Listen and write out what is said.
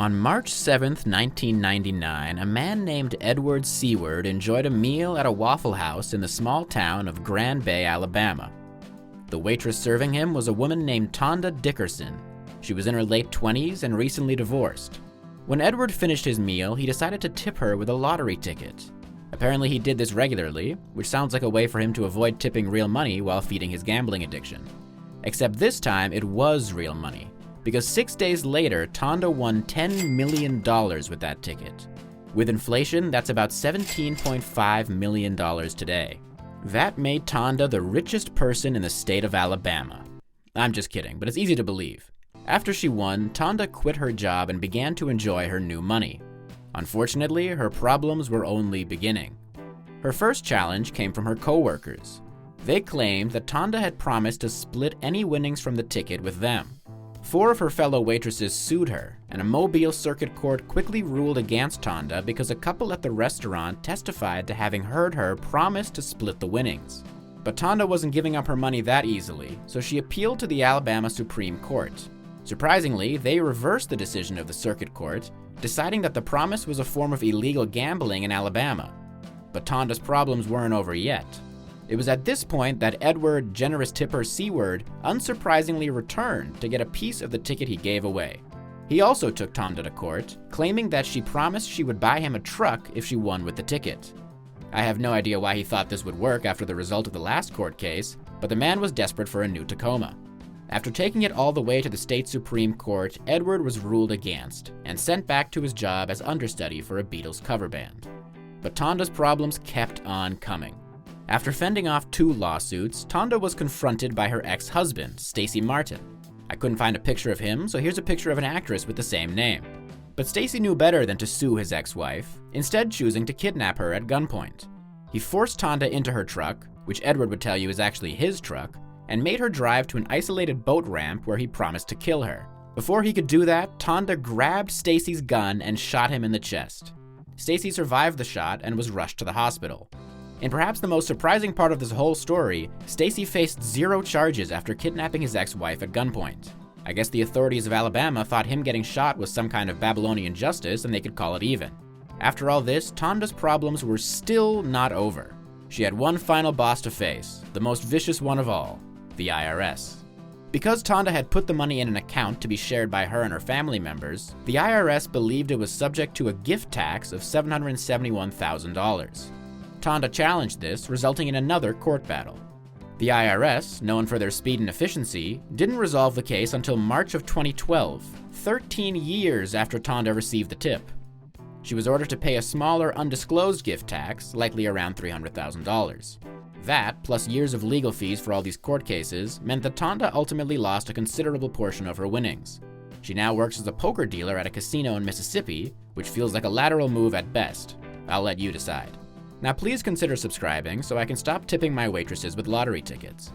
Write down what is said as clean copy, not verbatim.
On March 7th, 1999, a man named Edward Seward enjoyed a meal at a Waffle House in the small town of Grand Bay, Alabama. The waitress serving him was a woman named Tonda Dickerson. She was in her late 20s and recently divorced. When Edward finished his meal, he decided to tip her with a lottery ticket. Apparently he did this regularly, which sounds like a way for him to avoid tipping real money while feeding his gambling addiction. Except this time it was real money, because 6 days later, Tonda won $10 million with that ticket. With inflation, that's about $17.5 million today. That made Tonda the richest person in the state of Alabama. I'm just kidding, but it's easy to believe. After she won, Tonda quit her job and began to enjoy her new money. Unfortunately, her problems were only beginning. Her first challenge came from her co-workers. They claimed that Tonda had promised to split any winnings from the ticket with them. 4 of her fellow waitresses sued her, and a Mobile Circuit Court quickly ruled against Tonda because a couple at the restaurant testified to having heard her promise to split the winnings. But Tonda wasn't giving up her money that easily, so she appealed to the Alabama Supreme Court. Surprisingly, they reversed the decision of the Circuit Court, deciding that the promise was a form of illegal gambling in Alabama. But Tonda's problems weren't over yet. It was at this point that Edward Generous Tipper Seward unsurprisingly returned to get a piece of the ticket he gave away. He also took Tonda to court, claiming that she promised she would buy him a truck if she won with the ticket. I have no idea why he thought this would work after the result of the last court case, but the man was desperate for a new Tacoma. After taking it all the way to the state Supreme Court, Edward was ruled against and sent back to his job as understudy for a Beatles cover band. But Tonda's problems kept on coming. After fending off 2 lawsuits, Tonda was confronted by her ex-husband, Stacy Martin. I couldn't find a picture of him, so here's a picture of an actress with the same name. But Stacy knew better than to sue his ex-wife, instead choosing to kidnap her at gunpoint. He forced Tonda into her truck, which Edward would tell you is actually his truck, and made her drive to an isolated boat ramp where he promised to kill her. Before he could do that, Tonda grabbed Stacy's gun and shot him in the chest. Stacy survived the shot and was rushed to the hospital. In perhaps the most surprising part of this whole story, Stacy faced 0 charges after kidnapping his ex-wife at gunpoint. I guess the authorities of Alabama thought him getting shot was some kind of Babylonian justice and they could call it even. After all this, Tonda's problems were still not over. She had one final boss to face, the most vicious one of all, the IRS. Because Tonda had put the money in an account to be shared by her and her family members, the IRS believed it was subject to a gift tax of $771,000. Tonda challenged this, resulting in another court battle. The IRS, known for their speed and efficiency, didn't resolve the case until March of 2012, 13 years after Tonda received the tip. She was ordered to pay a smaller, undisclosed gift tax, likely around $300,000. That, plus years of legal fees for all these court cases, meant that Tonda ultimately lost a considerable portion of her winnings. She now works as a poker dealer at a casino in Mississippi, which feels like a lateral move at best. I'll let you decide. Now please consider subscribing so I can stop tipping my waitresses with lottery tickets.